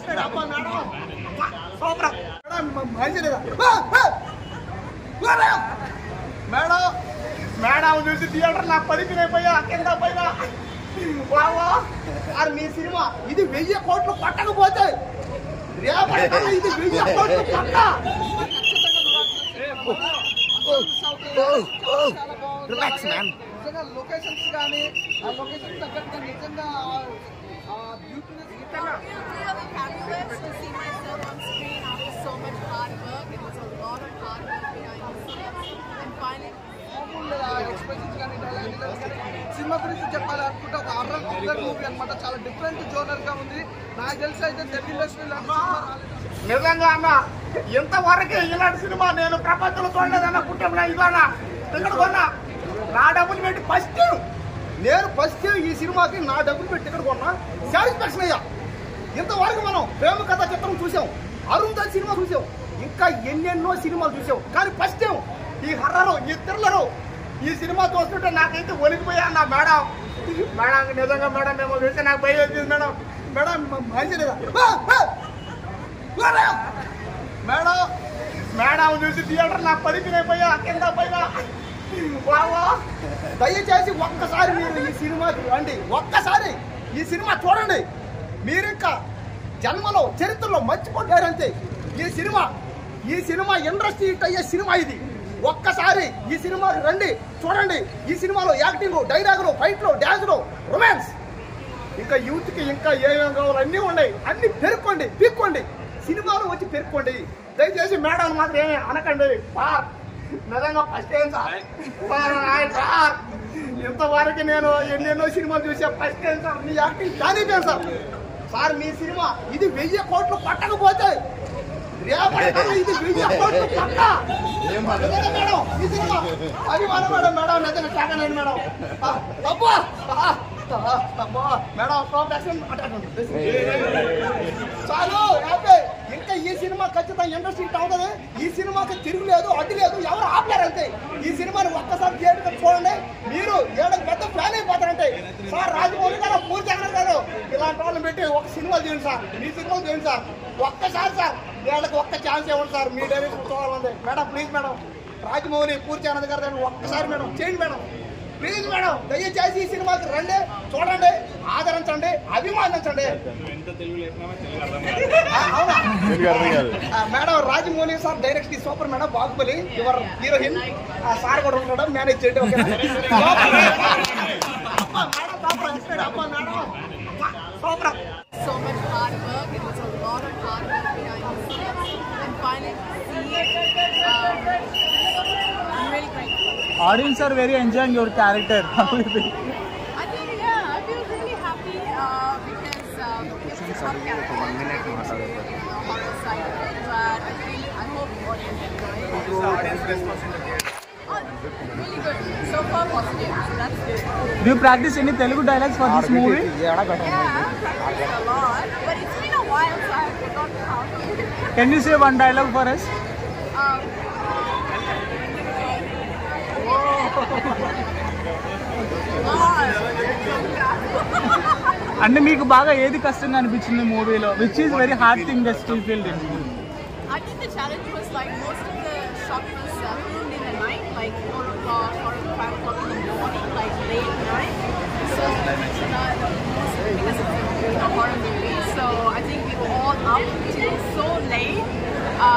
Madam madam చూసి theatre నాకు పరికినైపోయా కింద పైన అది మీ సినిమా ఇది 1000 కోట్లు పట్టకపోతే రేపటి ఇది 1000 కోట్లు పట్ట లొకేషన్స్ కానీ ఆ లొకేషన్ తగ్గట్టుగా నిజంగా సినిమా గురించి చెప్పాలి అనుకుంటే ఒక హారర్ థ్రిల్లర్ మూవీ అనమాట. చాలా డిఫరెంట్ జోనర్ గా ఉంది. నాకు తెలిసి అయితే తెలుగు ఇండస్ట్రీలో నిజంగా అన్న ఇంతవరకు ఇలాంటి సినిమా నేను ప్రపంచంలో చూడలేదన్న కుటుంబం ఇలానా ఇక్కడ కొన్నా నా డబ్బులు పెట్టి ఫస్ట్ ఈ సినిమాకి నా డబ్బులు పెట్టి ఇక్కడ కొన్నా సాటిస్ఫాక్షన్ అయ్యా. ఇంతవరకు మనం ప్రేమ కథ చిత్రం చూసాం, అరుంధతి సినిమా చూసాం, ఇంకా ఎన్నెన్నో సినిమాలు చూసాం. కానీ ఫస్ట్ టైం ఈ హర్రరు ఈ థ్రిల్లరు ఈ సినిమా చూస్తుంటే నాకైతే ఒలికిపోయా అన్న. మేడం నిజంగా మేడం మేము చూస్తే నాకు భయం వచ్చింది మేడం. మేడం మంచిదా మేడం చూసి థియేటర్ నాకు పరికినైపోయా కింద పైన. దయచేసి ఒక్కసారి మీరు ఈ సినిమాకి రండి, ఒక్కసారి ఈ సినిమా చూడండి. మీరు ఇంకా జన్మలో చరిత్రలో మర్చిపోతారంతే. ఈ సినిమా ఇండస్ట్రీ హిట్ అయ్యే సినిమా ఇది. ఒక్కసారి ఈ సినిమాకి రండి, చూడండి. ఈ సినిమాలో యాక్టింగ్, డైలాగులు, ఫైట్లు, డ్యాన్సులు, రొమాన్స్, ఇంకా యూత్కి ఇంకా ఏమేమి కావాలో అన్నీ ఉన్నాయి. అన్ని పెరుక్కోండి, పీక్కోండి, సినిమాలో వచ్చి పెరుక్కోండి. దయచేసి మేడం మాత్రం ఏమి అనకండి. నిజంగా ఫస్ట్ టైం సార్ ఇంతవరకు నేను ఎన్నెన్నో సినిమాలు చూసా. ఫస్ట్ టైం సార్ మీ యాక్టింగ్ కానీ సార్ మీ సినిమా ఇది 1000 కోట్లు పట్టకపోతే రేపటి ఇది 1000 కోట్లు పట్ట మేడం. ఈ సినిమా అభిమానం మేడం. మేడం నిజంగా చాకలేదు మేడం. అబ్బా మేడం చాలు హ్యాపీ. ఇంకా ఈ సినిమా ఖచ్చితంగా ఇండస్ట్రీ హిట్ అవుతుంది. ఈ సినిమాకి తిరుగులేదు, అడ్డు లేదు, ఎవరు ఆపలేరు అంతే. ఈ సినిమాని ఒక్కసారి థియేటర్ చూడండి, మీరు ఏడాది పెద్ద ఫ్యాన్ అయిపోతారంటే. సార్ రాజమౌళి గారు, పూరి జగన్ గారు ఇలాంటి వాళ్ళని పెట్టి ఒక సినిమా చేయండి సార్, మీ సినిమా చేయండి సార్. ఒక్కసారి సార్ వీళ్ళకి ఒక్క ఛాన్స్ ఇవ్వండి సార్. మీ డైరెక్షన్ చూడాలంటే madam please madam. Rajamouli, puri Jagan గారు ఒక్కసారి మేడం చేయండి మేడం, ప్లీజ్ మేడం. దయచేసి ఈ సినిమాకి రండి, చూడండి, ఆదరించండి, అభిమానించండి. Madam Rajamouli sir direct super madam. Baahubali your heroine sir కూడా ఉంటాడు, మేనేజ్ చేయండి. So much hard work. It was a lot of hard work behind the scenes, and finally see it. I'm really grateful. Audience are very enjoying your character. How do you feel? I think I feel really happy because it's a tough character. Horror side of it, but I hope the audience enjoy it. Really good. So far positive. So that's good. Do you practice any Telugu dialects for this movie? Yeah, I've practiced a lot, but it's been a while, so I forgot how to. Can you say one dialogue for us? అంటే మీకు బాగా ఏది కష్టంగా అనిపించింది మూవీలో? Which is very hard thing that still feel in? I think the challenge was like most of the shot was filmed in the night, like 4 o'clock or 5 o'clock in the morning, like late night. So because it's a horror movie, so I think we were all up till so late. I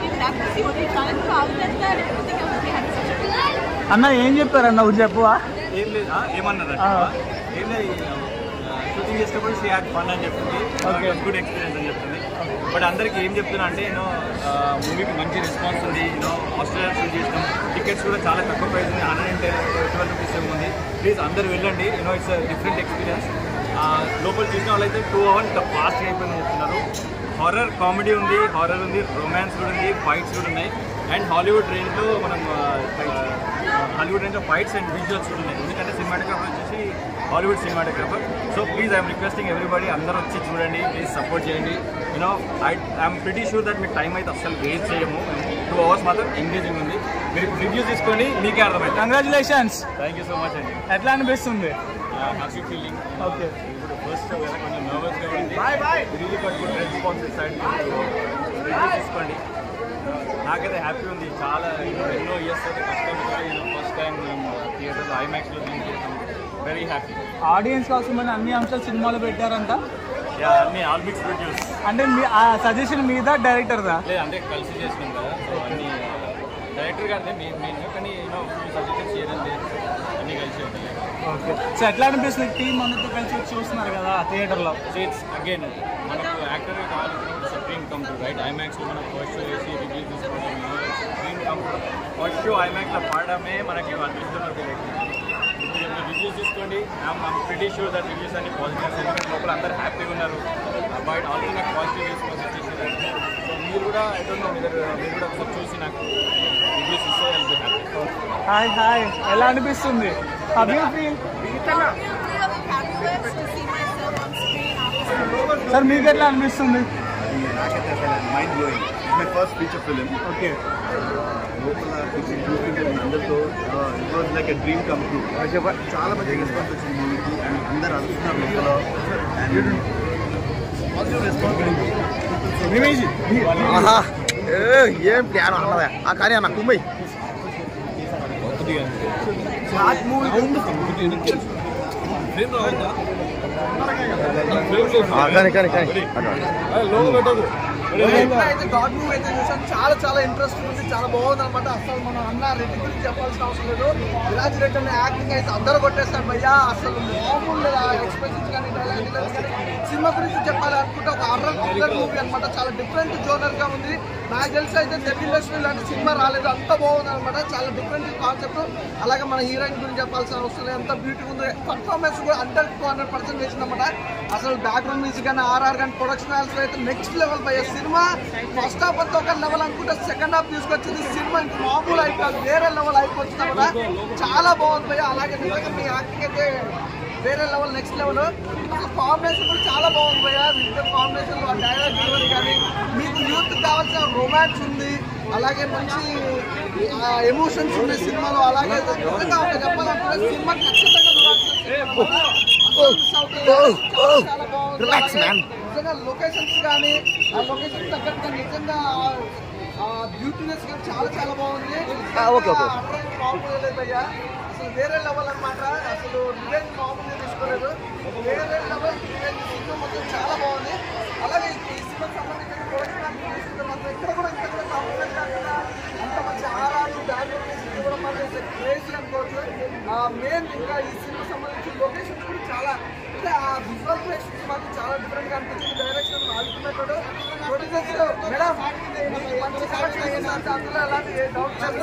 think that was the only challenge. Other than that, everything else we had such a good time. అన్న ఏం చెప్పారన్న ఒకటి చెప్పవా? ఏం లేదు ఏమన్నారు ఏం లేదు shooting చేసేటప్పుడు షీ హ్యాడ్ ఫన్ అని చెప్తుంది, గుడ్ ఎక్స్పీరియన్స్ అని చెప్తుంది. బట్ అందరికి ఏం చెప్తున్నా అంటే మూవీకి మంచి రెస్పాన్స్ ఉంది. ఆస్ట్రేలియా షూట్ చేసినాం, టికెట్స్ కూడా చాలా తక్కువ ప్రైస్ ఉంది, 112 రూపీస్ ఉంది. ప్లీజ్ అందరు వెళ్ళండి, ఇట్స్ డిఫరెంట్ ఎక్స్పీరియన్స్. లోపల చూసిన వాళ్ళైతే 2 hours ఇంకా ఫాస్ట్ అయిపోయిందని చెప్తున్నారు. హారర్ కామెడీ ఉంది, హారర్ ఉంది, రొమాన్స్ కూడా ఉంది, ఫైట్స్ కూడా ఉన్నాయి. అండ్ హాలీవుడ్ రేంజ్లో ఫైట్స్ అండ్ విజువల్స్ కూడా ఉన్నాయి. ఎందుకంటే సినిమాటోగ్రాఫర్ వచ్చేసి Hollywood cinematographer. So please I'm requesting everybody, అందరూ వచ్చి చూడండి, ప్లీజ్ సపోర్ట్ చేయండి. ఐఎమ్ ప్రిటీ షూర్ దట్ మీకు టైం అయితే అసలు వేస్ట్ చేయము. 2 hours మాత్రం ఎంగేజింగ్ ఉంది. మీరు రివ్యూస్ తీసుకొని మీకే అర్థమైంది. Congratulations. Thank you so much అండి. ఎట్లా అనిపిస్తుంది? Happy feeling. ఓకే, ఫస్ట్ కొంచెం నర్వస్గా ఉంది. బాయ్ రిలీజ్ గుడ్ రెస్పాన్స్ డిసైడ్ తీసుకోండి. నాకైతే హ్యాపీ ఉంది, చాలా ఎన్నో ఇయర్స్ అయితే కష్టపడి ఫస్ట్ టైం థియేటర్లో ఐమాక్స్లో దీన్ని చేసాం. Very happy. ఆడియన్స్ కోసమని అన్ని అంశాలు సినిమాలో పెట్టారంట. అన్ని ఆల్బిక్స్ ప్రొడ్యూస్ అంటే మీ ఆ సజెషన్ మీద డైరెక్టర్దా? లేదు, అంటే కలిసి చేసినాం కదా. సో అన్ని డైరెక్టర్ గారిదే మెయిన్, కానీ సజెషన్స్ చేయడం లేదు, అన్నీ కలిసి ఉంటాయి. ఓకే. సో ఎట్లా అనిపిస్తుంది టీం అందరితో కలిసి వచ్చి చూస్తున్నారు కదా థియేటర్లో? ఇట్స్ అగైన్ మనకు యాక్టర్గా కావాలంటే డ్రీమ్ కమ్ ట్రూ, రైట్? ఐమాక్స్లో మనం ఫస్ట్ షో చేసి రివ్యూ తీసుకోవడం dream come true. First show ఐమాక్స్లో పాడడమే మనకి అదృష్టం తెలియదు. రివ్యూస్ తీసుకోండి. I'm pretty sure that reviews అన్ని పాజిటివ్. ఎందుకంటే లోపల అందరూ హ్యాపీగా ఉన్నారు. బట్ ఆల్రెడీ నాకు పాజిటివ్ రెస్పాన్స్ వచ్చేసారు. సో మీరు కూడా మీరు కూడా ఒకసారి చూసి నాకు రివ్యూస్ ఇస్తే హ్యాపీ. హాయ్ హాయ్, ఎలా అనిపిస్తుంది? సార్ మీకు ఎట్లా అనిపిస్తుంది? నాకైతే mind blowing. My first feature film. Okay. లోపల అందరితో it was like a dream come true. చాలా మంచి రెస్పాన్స్ వచ్చింది మూవీకి అండ్ అందరు అనుకున్నారు లోపల అండ్ పాజిటివ్ రెస్పాన్స్. ఏం ప్లాన్ అన్నదా కానీ అన్న కుమ్మై అయితే గాడ్ మూవీ అయితే చూసాను. చాలా ఇంట్రెస్టింగ్ ఉంది, చాలా బాగుంది అనమాట. అసలు మనం అన్న రెడ్డి గురించి చెప్పాల్సిన అవసరం లేదు. విరాజ్ రెడ్డి అనే యాక్టింగ్ అయితే అందరూ కొట్టేస్తారు భయ్యా. అసలు మామూలు లేదు. ఎక్స్ప్రెషన్స్ కానీ డైలాగ్ కానీ. సినిమా గురించి చెప్పాలి అనుకుంటే ఒక థ్రిల్లర్ మూవీ అనమాట. చాలా డిఫరెంట్ జోనర్ గా ఉంది. నాకు తెలిసి అయితే తెలుగు ఇండస్ట్రీ లాంటి సినిమా రాలేదు, అంత బాగుంది అనమాట. చాలా డిఫరెంట్ కాన్సెప్ట్. అలాగే మన హీరోయిన్ గురించి చెప్పాల్సిన అవసరం లేదు, ఎంత బ్యూటిఫుల్ ఉంది. పర్ఫార్మెన్స్ కూడా 100% వేసిందన్నమాట. అసలు బ్యాక్గ్రౌండ్ మ్యూజిక్ కానీ ఆర్ఆర్ కానీ ప్రొడక్షన్ వాల్స్ అయితే నెక్స్ట్ లెవెల్ పోయే సినిమా. ఫస్ట్ హాఫ్ అంతా ఒక లెవెల్ అనుకుంటే సెకండ్ హాఫ్ తీసుకొచ్చింది సినిమా ఇంక మామూలు అయిపోయింది, వేరే లెవెల్ అయిపోతుంది అనమాట. చాలా బాగుంది పోయా. అలాగే నిజంగా మీ యాక్టింగ్ అయితే వేరే లెవెల్, నెక్స్ట్ లెవెల్. అసలు కాంబినేషన్ కూడా చాలా బాగుంది పోయా. ఇద్దరు కాంబినేషన్ డైలాగ్ డెలివరీ కానీ, మీకు యూత్ కావాల్సిన రొమాన్స్ ఉంది, అలాగే మంచి ఎమోషన్స్ ఉన్నాయి సినిమాలో. అలాగే నిజంగా ఒక చెప్పాలంటే సినిమా ఖచ్చితంగా చాలా బాగుంది. నిజంగా లొకేషన్స్ కానీ ఆ లొకేషన్ తగ్గట్టుగా నిజంగా బ్యూటీనెస్ కానీ చాలా బాగుంది. భయ్యా అసలు వేరే లెవెల్ అనమాట. అసలు రివెంజ్ మామూలుగా తీసుకోలేదు, వేరే లెవెల్ రివెంజ్ సినిమా మొత్తం చాలా బాగుంది. అలాగే ఈ సినిమా సంబంధించిన ప్రొడక్షన్ మాత్రం ఇక్కడ కూడా కాంప్లిమెంట్ కాకుండా అంత మంచి ఆరాలు బ్యాక్గ్రౌండ్ కూడా మాత్రం క్రేజీ అనుకోవచ్చు. మెయిన్ ఇంకా ఈ సినిమా సంబంధించిన లొకేషన్స్ కూడా చాలా అంటే ఆ విజువల్ క్రియేషన్స్ మాత్రం చాలా డిఫరెంట్గా అనిపించింది. డైరెక్షన్ ఆడుతున్నట్టు ప్రొడ్యూసర్స్ మేడం మంచి కలెక్షన్ అయ్యిందంటే అందులో అలాంటి డౌట్ లేదు.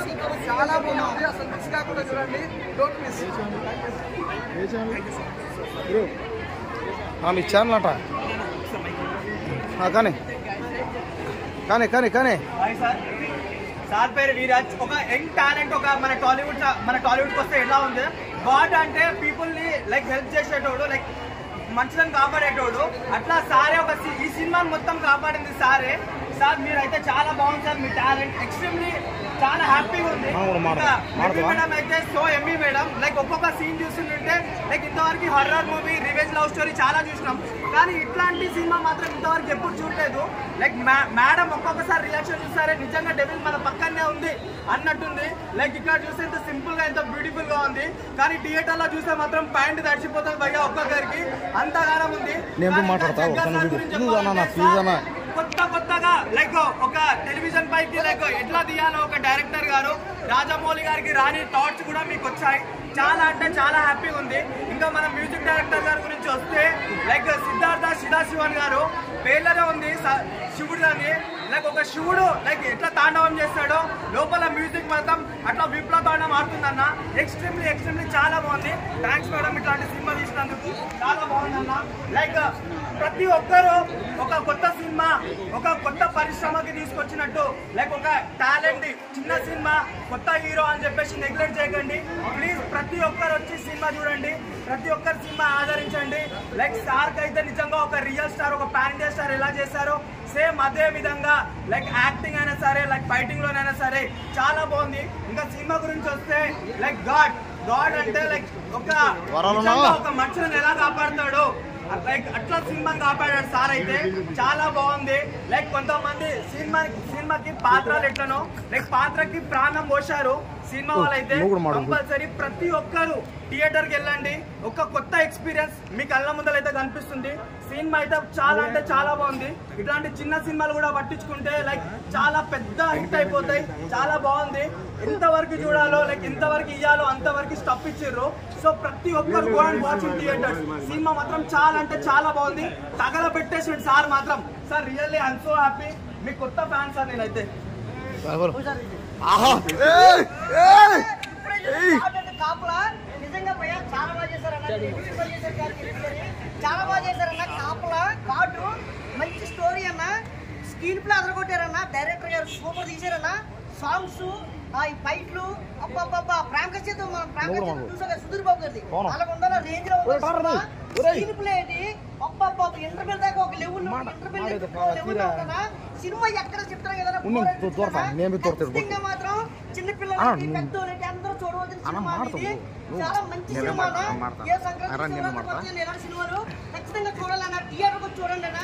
చాలా బాగుంది, అసలు మిస్ కాకుండా చూడండి, డోంట్ మిస్. మీ ఛానల్ అట కానీ కానీ కానీ కానీ సార్ పేరు వీరాజ్. ఒక యంగ్ టాలెంట్, ఒక మన టాలీవుడ్కి వస్తే ఎలా ఉంది. గాడ్ అంటే పీపుల్ని లైక్ హెల్ప్ చేసేటోడు, లైక్ మనుషులను కాపాడేటోడు. అట్లా సారే ఒక ఈ సినిమాని మొత్తం కాపాడింది సారే. సార్ మీరైతే చాలా బాగుంది సార్, మీ టాలెంట్ ఎక్స్ట్రీమ్లీ చాలా హ్యాపీగా ఉంది. మేడం అయితే సో ఎమ్మీ మేడం. లైక్ ఒక్కొక్క సీన్ చూస్తుంటే లైక్ ఇంతవరకు horror movie, revenge love story చాలా చూసినాం, కానీ ఇట్లాంటి సినిమా మాత్రం ఇంతవరకు ఎప్పుడు చూడలేదు. లైక్ మేడం ఒక్కొక్కసారి రియాక్షన్ చూస్తారే నిజంగా డెవిల్ మన పక్కనే ఉంది అన్నట్టుంది. లైక్ ఇక్కడ చూస్తే ఎంత సింపుల్ గా ఎంత బ్యూటిఫుల్ గా ఉంది, కానీ థియేటర్ లో చూస్తే మాత్రం ప్యాంట్ తడిచిపోతుంది భయ్యా ఒక్కొక్కరికి, అంతగానం ఉంది. కొత్తగా లైక్ ఒక టెలివిజన్ పైకి లైక్ ఎట్లా తీయాలో ఒక డైరెక్టర్ గారు రాజమౌళి గారికి రాని థాట్స్ కూడా మీకు వచ్చాయి. చాలా అంటే చాలా హ్యాపీగా ఉంది. ఇంకా మన మ్యూజిక్ డైరెక్టర్ గారి గురించి వస్తే లైక్ సిద్ధార్థ సదాశివన్ గారు పేర్లనే ఉంది శివుడు అని. లైక్ ఒక శివుడు లైక్ ఎట్లా తాండవం చేస్తాడో లోపల మ్యూజిక్ మాత్రం అట్లా విప్లవ తాండవం ఆడుతుందన్న. ఎక్స్ట్రీమ్లీ చాలా బాగుంది. థ్యాంక్స్ మేడం ఇట్లాంటి సినిమా తీసినందుకు, చాలా బాగుందన్న. లైక్ ప్రతి ఒక్కరు ఒక కొత్త సినిమా, ఒక కొత్త పరిశ్రమకి తీసుకొచ్చినట్టు లైక్ ఒక టాలెంట్ చిన్న సినిమా, కొత్త హీరో అని చెప్పేసి నెగ్లెక్ట్ చేయకండి ప్లీజ్. ప్రతి ఒక్కరు వచ్చి సినిమా చూడండి, ప్రతి ఒక్కరు సినిమా ఆదరించండి. లైక్ స్టార్కి అయితే నిజంగా ఒక రియల్ స్టార్, ఒక పాన్ ఇండియా స్టార్ ఎలా చేశారో సేమ్ అదే విధంగా లైక్ యాక్టింగ్ అయినా సరే, లైక్ ఫైటింగ్ లోనైనా సరే చాలా బాగుంది. ఇంకా సినిమా గురించి వస్తే లైక్ గాడ్ అంటే లైక్ ఒక మనుషులను ఎలా కాపాడుతాడో, లైక్ అట్లా సినిమాని కాపాడాడు సార్ అయితే చాలా బాగుంది. లైక్ కొంతమంది సినిమాకి పాత్రలు ఎట్లనో లైక్ పాత్రకి ప్రాణం పోశారు సినిమా వాళ్ళైతే. కంపల్సరీ ప్రతి ఒక్కరు థియేటర్కి వెళ్ళండి, ఒక కొత్త ఎక్స్పీరియన్స్ మీ కళ్ళ ముందరైతే కనిపిస్తుంది. సినిమా అయితే చాలా అంటే చాలా బాగుంది. ఇట్లాంటి చిన్న సినిమాలు కూడా పట్టించుకుంటే లైక్ చాలా పెద్ద హిట్ అయిపోతాయి. చాలా బాగుంది. ఎంతవరకు చూడాలో లైక్ ఎంతవరకు ఇయ్యాలో అంతవరకు స్టప్ ఇచ్చిర్రు. సో ప్రతి ఒక్కరు go and watch in theatres. Cinema మాత్రం చాలా అంటే చాలా బాగుంది. తగల పెట్టేసాడు సార్ మాత్రం. Sir really I'm so happy. మీ కొత్త ఫ్యాన్ సార్ నేనైతే. నిజంగా భయ చాలా బాగా చేశారన్న, చాలా బాగా చేశారన్న. కాపలా కాటు మంచి స్టోరీ అన్న, స్క్రీన్ ప్లే అదరగొట్టారన్న, డైరెక్టర్ గారు సూపర్ తీశారన్న. సాంగ్స్ ఈ ఫైట్లు అబ్బా ప్రేమ కచేతో మనం ప్రేమ చూసాక సుధీర్ బాబు గారిది అలాగ ఉండాలి. రేంజ్ లో స్క్రీన్ ప్లే ఏంటి అబ్బా ఇంటర్వెల్ దాకా ఒక లెవెల్ సినిమా ఎక్కడ చెప్తాను కదా. మాత్రం చిన్నపిల్లలకి పెద్దోళ్ళకి అందరూ చూడవలసిన సినిమా ఇది. చాలా మంచి సినిమా. ఏ సంక్రాంతి సినిమాలు ఖచ్చితంగా చూడాలన్నా థియేటర్ వచ్చి చూడండి అన్న.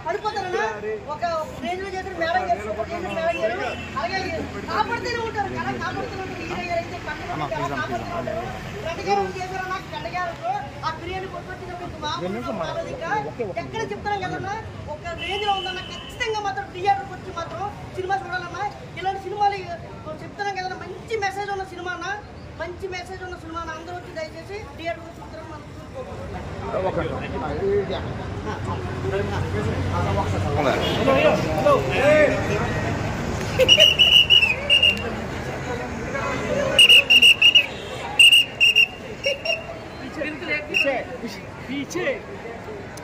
పడిపోతారన్నా ఒక రేంజ్ లో చేసిన మేడం గారు అలాగే కాపాడుతూనే ఉంటారు కదా, కాపాడుతూనే ఉంటారు. హీరో గారు అయితే చేశారన్నా కండగారు ఆ బిర్యానీ ఎక్కడ చెప్తాను కదన్నా. ఒక రేంజ్ లో ఉందన్నా ఖచ్చితంగా మాత్రం థియేటర్కి వచ్చి మాత్రం సినిమా చూడాలన్నా. ఇలాంటి సినిమాలు చెప్తున్నాం కదన్నా. మంచి మెసేజ్ ఉన్న సినిమా అన్న, మంచి మెసేజ్ ఉన్న సినిమా అందరూ వచ్చి దయచేసి థియేటర్ వచ్చి చూస్తారని మనం पीछे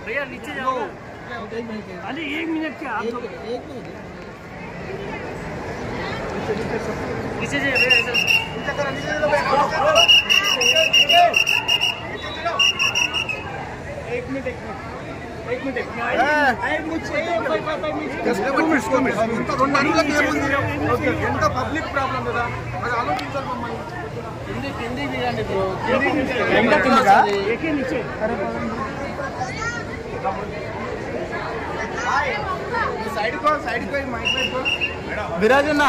भैया नीचे जाओ अली 1 मिनट के आप लोग नीचे जाइए भैया एक मिनट ఎంత పబ్లిక్ ప్రాబ్లం కదా అది ఆలోచించాలి మమ్మల్ని. విరాజ్ అన్న